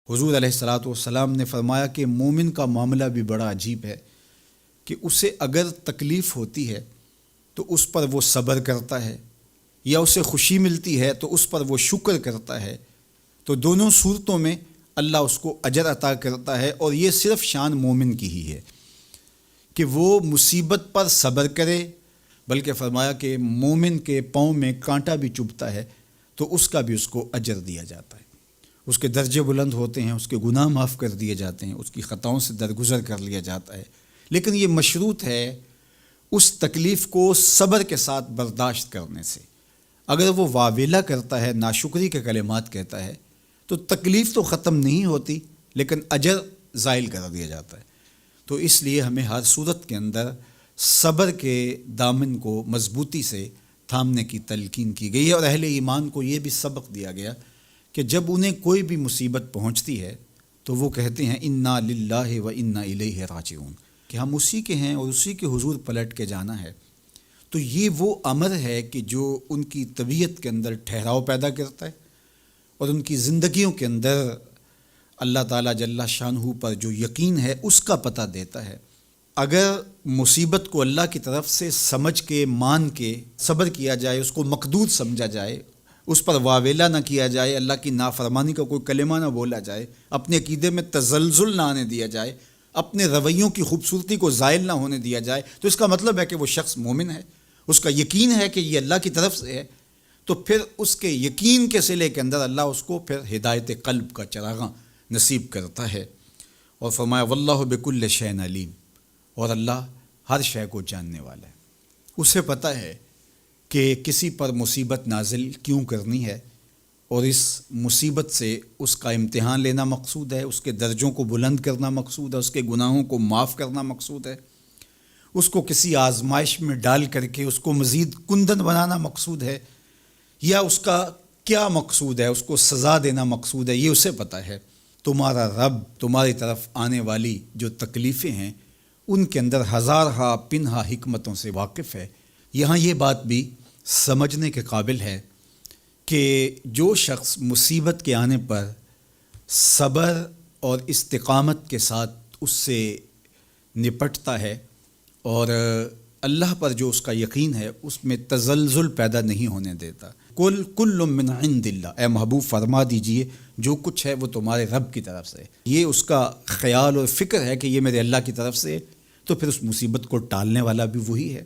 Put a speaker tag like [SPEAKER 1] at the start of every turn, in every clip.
[SPEAKER 1] حضور علیہ الصلاۃ والسلام نے فرمایا کہ مومن کا معاملہ بھی بڑا عجیب ہے کہ اسے اگر تکلیف ہوتی ہے تو اس پر وہ صبر کرتا ہے، یا اسے خوشی ملتی ہے تو اس پر وہ شکر کرتا ہے، تو دونوں صورتوں میں اللہ اس کو اجر عطا کرتا ہے۔ اور یہ صرف شان مومن کی ہی ہے کہ وہ مصیبت پر صبر کرے، بلکہ فرمایا کہ مومن کے پاؤں میں کانٹا بھی چبھتا ہے تو اس کا بھی اس کو اجر دیا جاتا ہے، اس کے درجے بلند ہوتے ہیں، اس کے گناہ معاف کر دیے جاتے ہیں، اس کی خطاؤں سے درگزر کر لیا جاتا ہے۔ لیکن یہ مشروط ہے اس تکلیف کو صبر کے ساتھ برداشت کرنے سے۔ اگر وہ واویلا کرتا ہے، ناشکری کے کلمات کہتا ہے، تو تکلیف تو ختم نہیں ہوتی لیکن اجر زائل کر دیا جاتا ہے۔ تو اس لیے ہمیں ہر صورت کے اندر صبر کے دامن کو مضبوطی سے تھامنے کی تلقین کی گئی ہے، اور اہل ایمان کو یہ بھی سبق دیا گیا کہ جب انہیں کوئی بھی مصیبت پہنچتی ہے تو وہ کہتے ہیں انا للہ و انا الیہ راجعون، کہ ہم اسی کے ہیں اور اسی کے حضور پلٹ کے جانا ہے۔ تو یہ وہ امر ہے کہ جو ان کی طبیعت کے اندر ٹھہراؤ پیدا کرتا ہے اور ان کی زندگیوں کے اندر اللہ تعالیٰ جل شانہ پر جو یقین ہے اس کا پتہ دیتا ہے۔ اگر مصیبت کو اللہ کی طرف سے سمجھ کے مان کے صبر کیا جائے، اس کو مقدور سمجھا جائے، اس پر واویلا نہ کیا جائے، اللہ کی نافرمانی کا کوئی کلمہ نہ بولا جائے، اپنے عقیدے میں تزلزل نہ آنے دیا جائے، اپنے رویوں کی خوبصورتی کو زائل نہ ہونے دیا جائے، تو اس کا مطلب ہے کہ وہ شخص مومن ہے، اس کا یقین ہے کہ یہ اللہ کی طرف سے ہے۔ تو پھر اس کے یقین کے صلے کے اندر اللہ اس کو پھر ہدایت قلب کا چراغاں نصیب کرتا ہے۔ اور فرمایا واللہ بکل شیء علیم، اور اللہ ہر شے کو جاننے والا ہے، اسے پتہ ہے کہ کسی پر مصیبت نازل کیوں کرنی ہے، اور اس مصیبت سے اس کا امتحان لینا مقصود ہے، اس کے درجوں کو بلند کرنا مقصود ہے، اس کے گناہوں کو معاف کرنا مقصود ہے، اس کو کسی آزمائش میں ڈال کر کے اس کو مزید کندن بنانا مقصود ہے، یا اس کا کیا مقصود ہے، اس کو سزا دینا مقصود ہے، یہ اسے پتہ ہے۔ تمہارا رب تمہاری طرف آنے والی جو تکلیفیں ہیں ان کے اندر ہزارہا پنہا حکمتوں سے واقف ہے۔ یہاں یہ بات بھی سمجھنے کے قابل ہے کہ جو شخص مصیبت کے آنے پر صبر اور استقامت کے ساتھ اس سے نپٹتا ہے اور اللہ پر جو اس کا یقین ہے اس میں تزلزل پیدا نہیں ہونے دیتا، کل من عند اللہ، اے محبوب فرما دیجئے جو کچھ ہے وہ تمہارے رب کی طرف سے، یہ اس کا خیال اور فکر ہے کہ یہ میرے اللہ کی طرف سے، تو پھر اس مصیبت کو ٹالنے والا بھی وہی ہے۔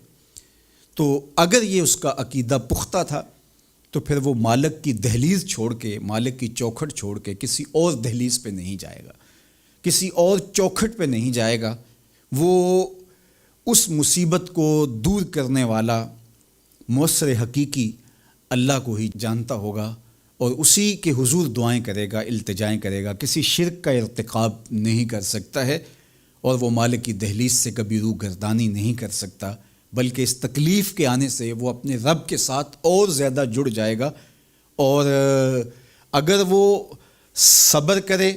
[SPEAKER 1] تو اگر یہ اس کا عقیدہ پختہ تھا تو پھر وہ مالک کی دہلیز چھوڑ کے، مالک کی چوکھٹ چھوڑ کے کسی اور دہلیز پہ نہیں جائے گا، کسی اور چوکھٹ پہ نہیں جائے گا، وہ اس مصیبت کو دور کرنے والا مؤثر حقیقی اللہ کو ہی جانتا ہوگا، اور اسی کے حضور دعائیں کرے گا، التجائیں کرے گا، کسی شرک کا ارتکاب نہیں کر سکتا ہے، اور وہ مالک کی دہلیز سے کبھی روح گردانی نہیں کر سکتا، بلکہ اس تکلیف کے آنے سے وہ اپنے رب کے ساتھ اور زیادہ جڑ جائے گا۔ اور اگر وہ صبر کرے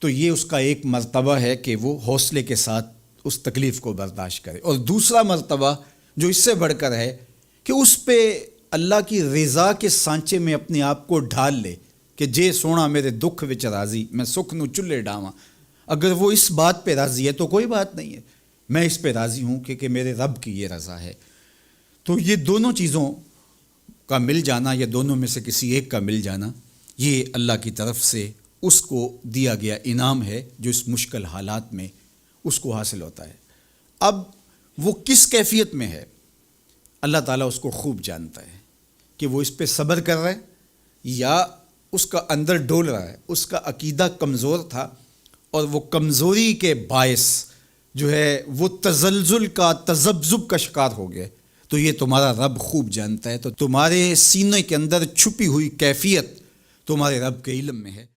[SPEAKER 1] تو یہ اس کا ایک مرتبہ ہے کہ وہ حوصلے کے ساتھ اس تکلیف کو برداشت کرے، اور دوسرا مرتبہ جو اس سے بڑھ کر ہے کہ اس پہ اللہ کی رضا کے سانچے میں اپنے آپ کو ڈھال لے کہ جے سونا میرے دکھ وچ راضی، میں سکھ نو چلے ڈاواں۔ اگر وہ اس بات پہ راضی ہے تو کوئی بات نہیں ہے، میں اس پہ راضی ہوں کہ میرے رب کی یہ رضا ہے۔ تو یہ دونوں چیزوں کا مل جانا، یا دونوں میں سے کسی ایک کا مل جانا، یہ اللہ کی طرف سے اس کو دیا گیا انعام ہے جو اس مشکل حالات میں اس کو حاصل ہوتا ہے۔ اب وہ کس کیفیت میں ہے اللہ تعالیٰ اس کو خوب جانتا ہے، کہ وہ اس پہ صبر کر رہا ہے یا اس کا اندر ڈول رہا ہے، اس کا عقیدہ کمزور تھا اور وہ کمزوری کے باعث جو ہے وہ تزلزل کا، تذبذب کا شکار ہو گیا، تو یہ تمہارا رب خوب جانتا ہے۔ تو تمہارے سینے کے اندر چھپی ہوئی کیفیت تمہارے رب کے علم میں ہے۔